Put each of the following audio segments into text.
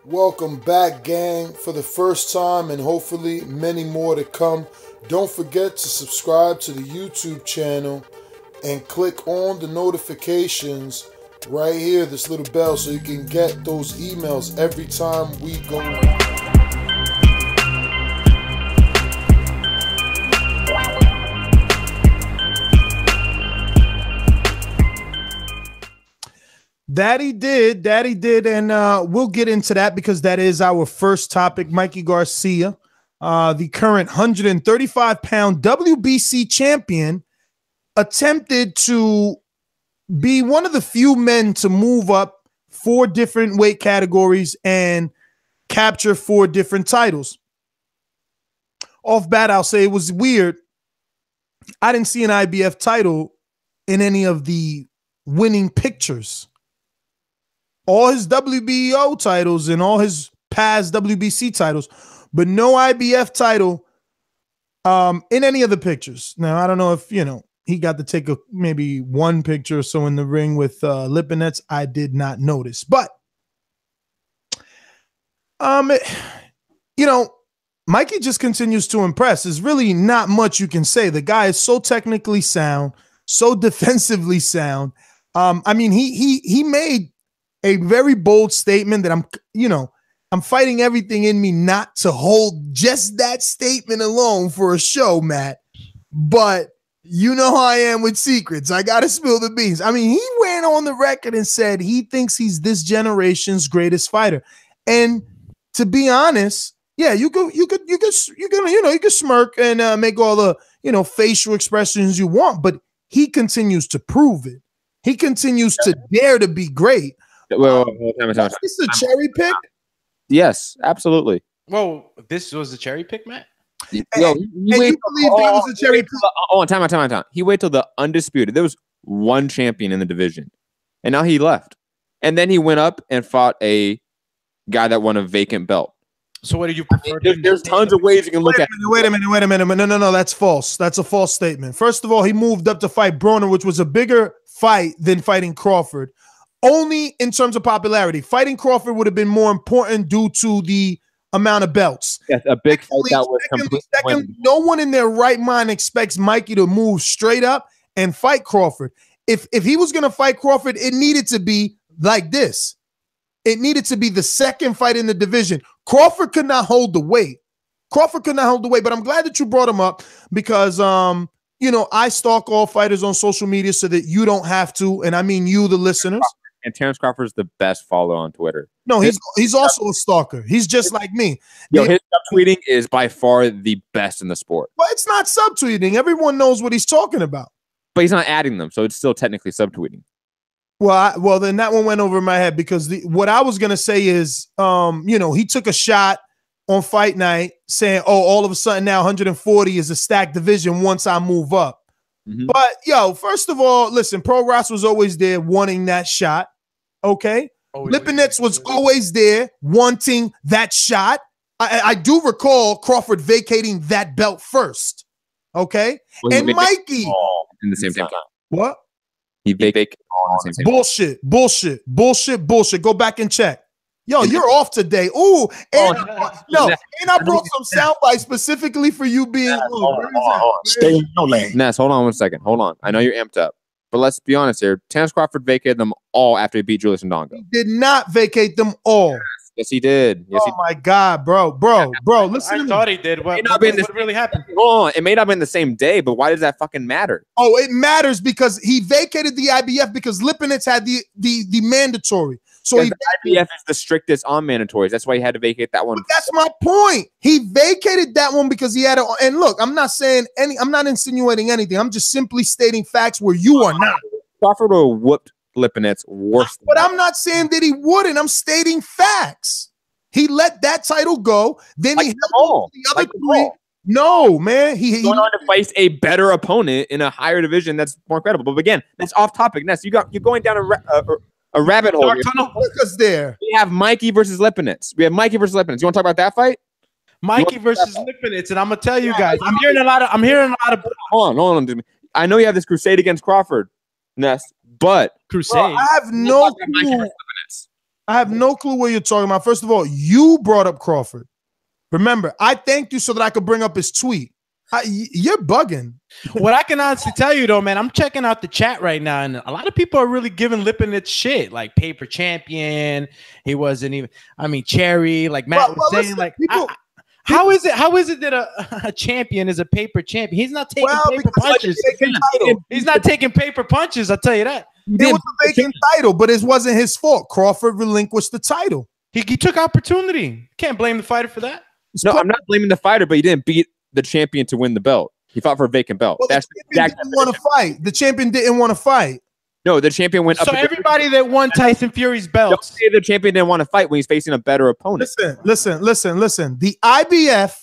Welcome back, gang, for the first time and hopefully many more to come. Don't forget to subscribe to the YouTube channel and click on the notifications right here, this little bell, so you can get those emails every time we go. Daddy did, and we'll get into that because that is our first topic. Mikey Garcia, the current 135-pound WBC champion, attempted to be one of the few men to move up 4 different weight categories and capture 4 different titles. Off bat, I'll say it was weird. I didn't see an IBF title in any of the winning pictures. All his WBO titles and all his past WBC titles, but no IBF title in any of the pictures. Now, I don't know if, he got to take maybe one picture or so in the ring with Lipinets. I did not notice. But, Mikey just continues to impress. There's really not much you can say. The guy is so technically sound, so defensively sound. I mean, he made a very bold statement that I'm fighting everything in me not to hold just that statement alone for a show, Matt. But you know how I am with secrets. I got to spill the beans. I mean, he went on the record and said he thinks he's this generation's greatest fighter. And to be honest, yeah, you could smirk and make all the, facial expressions you want, but he continues to prove it. He continues to dare to be great. Is this a cherry pick? Yes, absolutely. Whoa, this was a cherry pick, Matt? You believe that was a cherry pick? Time. He waited till the undisputed. There was one champion in the division, and now he left. And then he went up and fought a guy that won a vacant belt. So what do you prefer? There's tons of ways you can look at it. Wait a minute. No, that's false. That's a false statement. First of all, he moved up to fight Broner, which was a bigger fight than fighting Crawford. Only in terms of popularity. Fighting Crawford would have been more important due to the amount of belts. Yes, a big fight that was completely. No one in their right mind expects Mikey to move straight up and fight Crawford. If he was going to fight Crawford, it needed to be like this. It needed to be the second fight in the division. Crawford could not hold the weight. But I'm glad that you brought him up because, I stalk all fighters on social media so that you don't have to. And I mean you, the listeners. And Terence Crawford is the best follower on Twitter. No, he's also a stalker. He's just like me. His subtweeting is by far the best in the sport. Well, it's not subtweeting. Everyone knows what he's talking about. But he's not adding them, so it's still technically subtweeting. Well, then that one went over my head because what I was gonna say is, he took a shot on fight night saying, "Oh, all of a sudden now 140 is a stacked division once I move up." But first of all, listen, Pro Ross was always there wanting that shot. Okay. Lipinets was always there wanting that shot. I do recall Crawford vacating that belt first. Okay. And Mikey in the same time. What? He vacated all in the same time. Bullshit. Go back and check. Yo, you're off today. Ooh, and I brought some sound bites specifically for you being Stay in your lane. Ness, hold on 1 second. Hold on. I know you're amped up, but let's be honest here. Terence Crawford vacated them all after he beat Julius Ndongo. He did not vacate them all. Yes, he did. Yes, my God, bro. Listen, I thought he did. What really happened? Hold on. It may not have been the same day, but why does that fucking matter? Oh, it matters because he vacated the IBF because Lipinets had the mandatory. So the IBF is the strictest on mandatories. That's why he had to vacate that one. But that's my point. He vacated that one because he had and look, I'm not insinuating anything. I'm just simply stating facts where you are not. Crawford would have whooped Lipinets worse. But I'm not saying that he wouldn't. I'm stating facts. He let that title go. Then he held the other three. No, man. He going on to face a better opponent in a higher division that's more credible. But again, that's off topic. Ness, you're going down a rabbit hole. Look us there. We have Mikey versus Lipinets. You want to talk about that fight? Mikey versus Lipinets, and I'm gonna tell you guys, I'm hearing a lot of. Hold on. I know you have this crusade against Crawford, Ness, but crusade. Bro, I have no clue. I have no clue what you're talking about. First of all, you brought up Crawford. Remember, I thanked you so that I could bring up his tweet. You're bugging. What I can honestly tell you, though, man, I'm checking out the chat right now, and a lot of people are really giving Lipinets shit, like paper champion. He wasn't even. I mean, Cherry, like Matt was saying, like. How is it that a champion is a paper champion? He's not taking paper punches. He's not taking paper punches. I'll tell you that. It was a vacant title, but it wasn't his fault. Crawford relinquished the title. He took opportunity. Can't blame the fighter for that. No, I'm not blaming the fighter, but he didn't beat the champion to win the belt. He fought for a vacant belt. Well, That's the champion didn't want to fight. The champion didn't want to fight. No, the champion went up. So everybody that won Tyson Fury's belt. Don't say the champion didn't want to fight when he's facing a better opponent. Listen. The IBF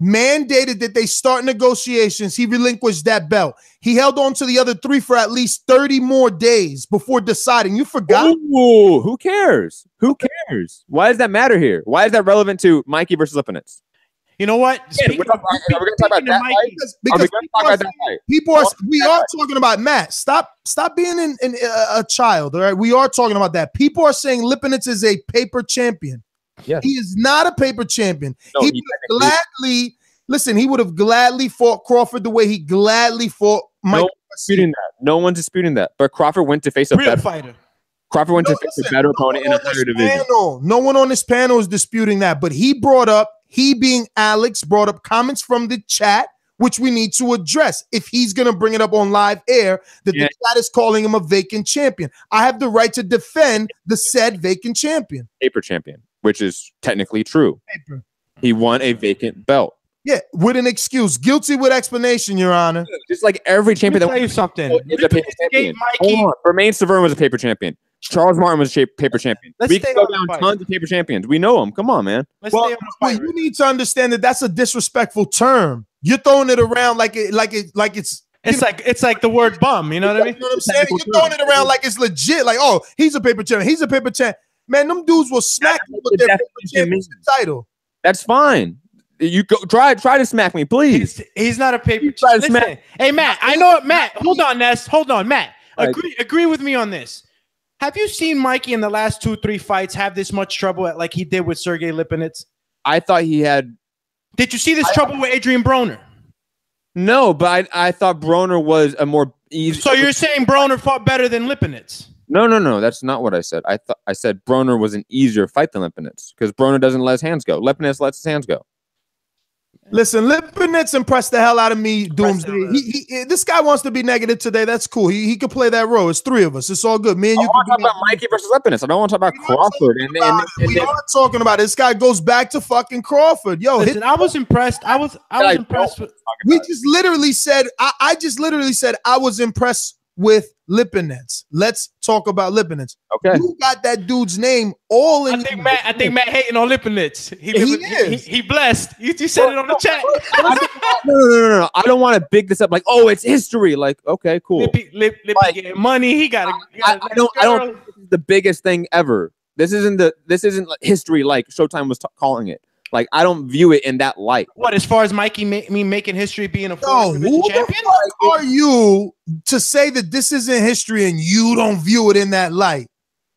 mandated that they start negotiations. He relinquished that belt. He held on to the other 3 for at least 30 more days before deciding. You forgot? Ooh, who cares? Who cares? Why does that matter here? Why is that relevant to Mikey versus Lipinets? You know what? We're going to talk about that fight? Because we are talking about Matt. Stop being a child. All right, we are talking about that. People are saying Lipinets is a paper champion. Yes. He is not a paper champion. No, he would have gladly fought Crawford the way he gladly fought Mike. No one's disputing that. But Crawford went to face a better fighter. Crawford went to face a better opponent in a higher division. No one on this panel is disputing that. But he being Alex, brought up comments from the chat, which we need to address. If he's going to bring it up on live air, the chat is calling him a vacant champion. I have the right to defend the said vacant champion. Paper champion, which is technically true. Paper. He won a vacant belt. Yeah, with an excuse. Guilty with explanation, Your Honor. Just like every champion Let me tell you something. is a paper champion. Romain Severin was a paper champion. Charles Martin was a paper champion. We can go down tons of paper champions. We know them. Come on, man. Well, you need to understand that that's a disrespectful term. You're throwing it around like it's like the word bum. You know what I mean? You know what I'm saying? You're throwing it around like it's legit. Like, oh, he's a paper champion. He's a paper champ. Man, them dudes will smack you with their paper championship title. That's fine. You go try to smack me, please. He's not a paper champion. Hey, Matt. I know it. Matt, hold on, Ness. Hold on, Matt. Agree with me on this. Have you seen Mikey in the last 2-3 fights have this much trouble like he did with Sergey Lipinets? I thought he had. Did you see this trouble with Adrian Broner? No, but I thought Broner was a more easy. So you're saying Broner fought better than Lipinets? No. That's not what I said. I said Broner was an easier fight than Lipinets because Broner doesn't let his hands go. Lipinets lets his hands go. Listen, Lipinets impressed the hell out of me, Doomsday. This guy wants to be negative today. That's cool. He could play that role. It's 3 of us. It's all good. Me and you. I want to talk about Mikey versus Lipinets. I don't want to talk about Crawford. We are talking about it. This guy goes back to fucking Crawford. Yo, listen, I was impressed. I was impressed with. We just literally said. I just literally said I was impressed with Lipinets. Let's talk about Lipinets. Okay. Who got that dude's name all in? I think Matt hating on Lipinets. He blessed. You said it on the chat. No. I don't want to big this up like, oh, it's history. Like, okay, cool. Lippy getting money. He got. I don't think this is the biggest thing ever. This isn't history like Showtime was calling it. Like, I don't view it in that light. What, as far as Mikey making history being a former who champion? The fuck are you to say that this isn't history and you don't view it in that light?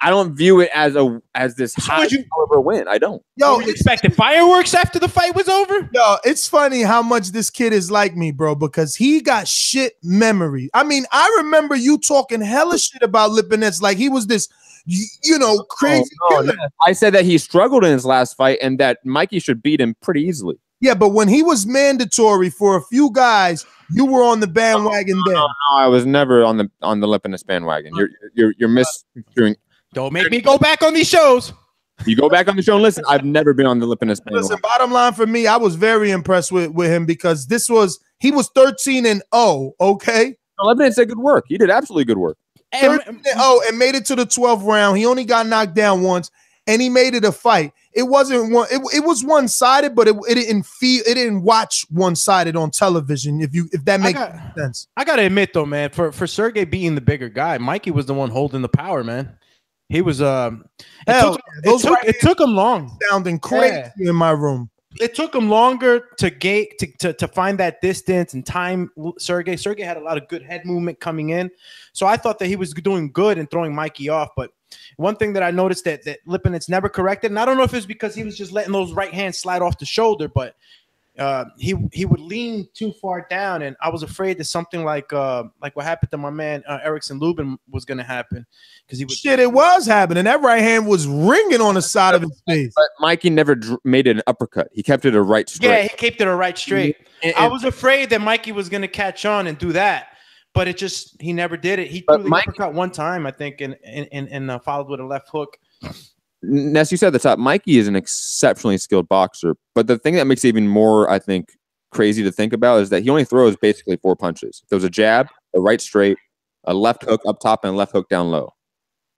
I don't view it as this high caliber win. I don't. Yo, you expected fireworks after the fight was over? Yo, it's funny how much this kid is like me, bro, because he got shit memory. I mean, I remember you talking hella shit about Lipinets like he was this, crazy killer. I said that he struggled in his last fight and that Mikey should beat him pretty easily. Yeah, but when he was mandatory for a few guys, you were on the bandwagon then. No, I was never on the Lipinets bandwagon. You're misconstruing. Don't make me go back on these shows. You go back on the show and listen. I've never been on the Lipinets bandwagon. Listen, bottom line for me, I was very impressed with him because he was 13-0. Okay, Lipinets did good work. He did absolutely good work. 13-0 and made it to the 12th round. He only got knocked down once, and he made it a fight. It wasn't one. It was one-sided, but it didn't watch one-sided on television. If that makes sense. I gotta admit though, man, for Sergey beating the bigger guy, Mikey was the one holding the power, man. He was it took him long. Sounding crazy in my room. it took him longer to gate to find that distance and time. Sergey had a lot of good head movement coming in, so I thought that he was doing good and throwing Mikey off. But one thing that I noticed that Lipinets never corrected, and I don't know if it's because he was just letting those right hands slide off the shoulder, but he would lean too far down, and I was afraid that something like what happened to my man Erickson Lubin was going to happen, because he was it was happening. That right hand was ringing on the side of his face. But Mikey never made it an uppercut. He kept it a right straight. Yeah, he kept it a right straight. And I was afraid that Mikey was going to catch on and do that, but he never did it. He threw the uppercut one time, I think, and followed with a left hook. Ness, you said at the top, Mikey is an exceptionally skilled boxer, but the thing that makes it even more, I think, crazy to think about is that he only throws basically 4 punches. There was a jab, a right straight, a left hook up top, and a left hook down low.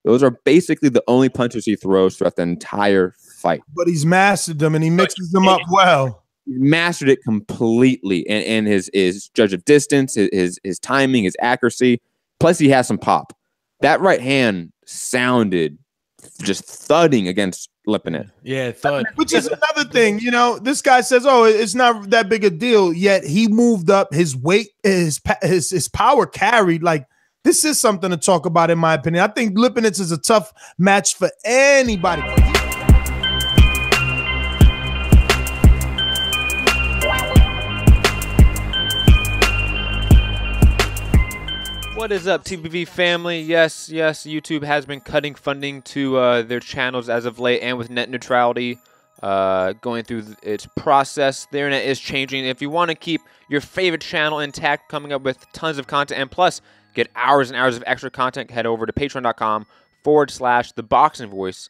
Those are basically the only punches he throws throughout the entire fight. But he's mastered them, and he mixes them up well. He mastered it completely, and his judge of distance, his timing, his accuracy, plus he has some pop. That right hand sounded just thudding against Lipinets. Yeah, thud. Which is another thing, you know. This guy says, "Oh, it's not that big a deal." Yet he moved up. His weight, his power carried. Like, this is something to talk about, in my opinion. I think Lipinets is a tough match for anybody. What is up, TBV family? Yes, YouTube has been cutting funding to their channels as of late, and with net neutrality going through its process, the internet is changing. If you want to keep your favorite channel intact, coming up with tons of content, and plus get hours and hours of extra content, head over to patreon.com/ThaBoxingVoice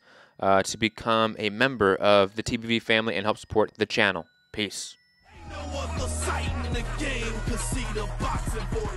to become a member of the TBV family and help support the channel. Peace. Ain't no other sight in the game, 'cause see the boxing voice.